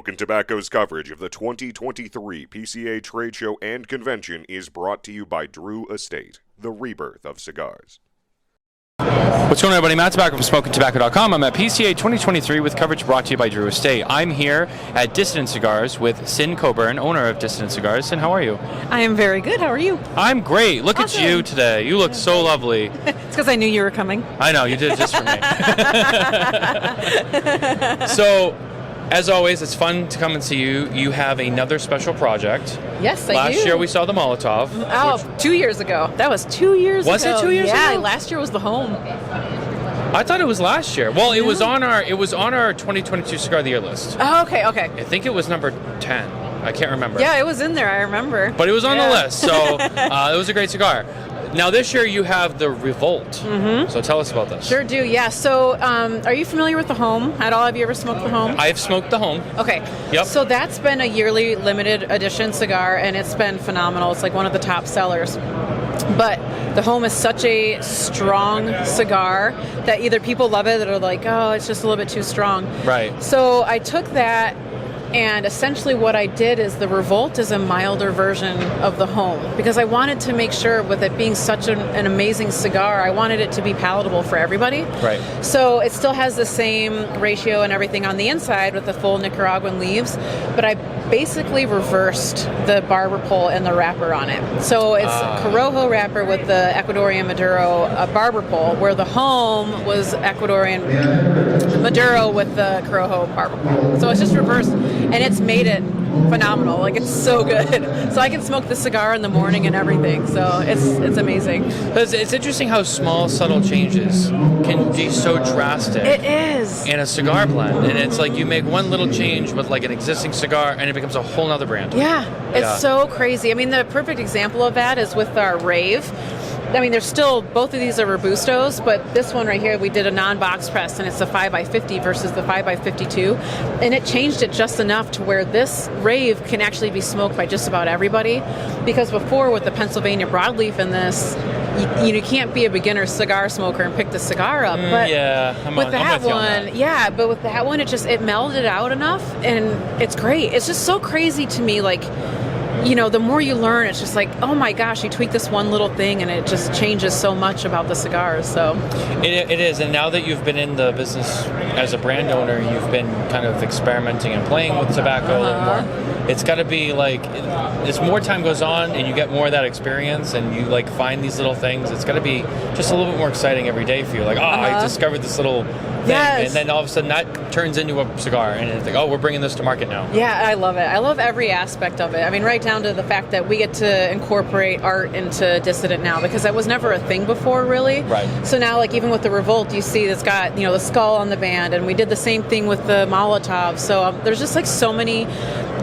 Smokin' Tobacco's coverage of the 2023 PCA Trade Show and Convention is brought to you by Drew Estate, the rebirth of cigars. What's going on, everybody? Matt Tobacco from SmokingTobacco.com. I'm at PCA 2023 with coverage brought to you by Drew Estate. I'm here at Dissident Cigars with Sin Coburn, owner of Dissident Cigars. Sin, how are you? I am very good. How are you? I'm great. Look Awesome. at you today. You look so lovely. It's because I knew you were coming. I know, you did it just for me. So, as always, it's fun to come and see you. You have another special project. Yes, I do. Last year we saw the Molotov. Oh, 2 years ago. That was 2 years ago. Was it 2 years ago? Yeah, last year was the home. I thought it was last year. Well, it was on our 2022 Cigar of the Year list. Oh, okay. I think it was number 10. I can't remember. Yeah, it was in there. I remember. But it was on the list, so it was a great cigar. Now, this year you have the Revolt. Mm-hmm. So tell us about this. Sure do, yeah. So are you familiar with the Home at all? Have you ever smoked the Home? I've smoked the Home. Okay. Yep. So that's been a yearly limited edition cigar, and it's been phenomenal. It's like one of the top sellers. But the Home is such a strong cigar that either people love it or they're like, oh, it's just a little bit too strong. Right. So I took that, and essentially what I did is the Revolt is a milder version of the Home, because I wanted to make sure, with it being such an amazing cigar, I wanted it to be palatable for everybody. Right. So it still has the same ratio and everything on the inside with the full Nicaraguan leaves, but I basically reversed the barber pole and the wrapper on it. So it's Corojo wrapper with the Ecuadorian Maduro barber pole, where the Home was Ecuadorian Maduro with the Corojo barber pole. So it's just reversed, and it's made it phenomenal. Like, it's so good. So I can smoke the cigar in the morning and everything. So it's amazing. It's interesting how small, subtle changes can be so drastic. It is. In a cigar blend. And it's like you make one little change with like an existing cigar and it becomes a whole nother brand. Yeah. It's so crazy. I mean, the perfect example of that is with our Rave. I mean, there's still, both of these are Robustos, but this one right here, we did a non-box press, and it's a 5x50 versus the 5x52, and it changed it just enough to where this Rave can actually be smoked by just about everybody, because before, with the Pennsylvania broadleaf in this, you can't be a beginner cigar smoker and pick the cigar up. But with that one, it melded out enough, and it's great. It's just so crazy to me, like, you know, the more you learn, it's just like, oh my gosh, you tweak this one little thing and it just changes so much about the cigars. So it is. And now that you've been in the business as a brand owner, you've been kind of experimenting and playing with tobacco a little more. It's got to be like, as more time goes on and you get more of that experience and you like find these little things, it's got to be just a little bit more exciting every day for you. Like, I discovered this little thing. Yes. And then all of a sudden that turns into a cigar and it's like, oh, we're bringing this to market now. Yeah, I love it. I love every aspect of it. I mean, right down to the fact that we get to incorporate art into Dissident now, because that was never a thing before, really. Right. So now, like, even with the Revolt, you see it's got, you know, the skull on the band, and we did the same thing with the Molotov. So there's just like so many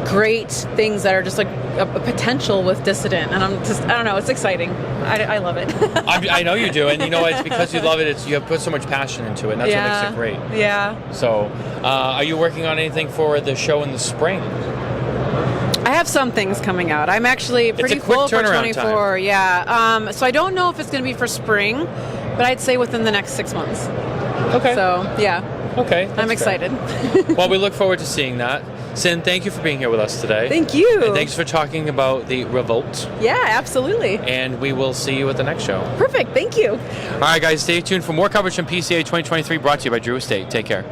great things that are just like a potential with Dissident, and I don't know, it's exciting. I love it. I know you do, and you know, it's because you love it. You have put so much passion into it, and that's what makes it great. Yeah. So, are you working on anything for the show in the spring? I have some things coming out. I'm actually pretty full for 24. Time. Yeah. So I don't know if it's going to be for spring, but I'd say within the next 6 months. Okay. So yeah. Okay. I'm excited. Well, we look forward to seeing that. Sin, thank you for being here with us today. Thank you. And thanks for talking about the Revolt. Yeah, absolutely. And we will see you at the next show. Perfect. Thank you. All right, guys, stay tuned for more coverage from PCA 2023 brought to you by Drew Estate. Take care.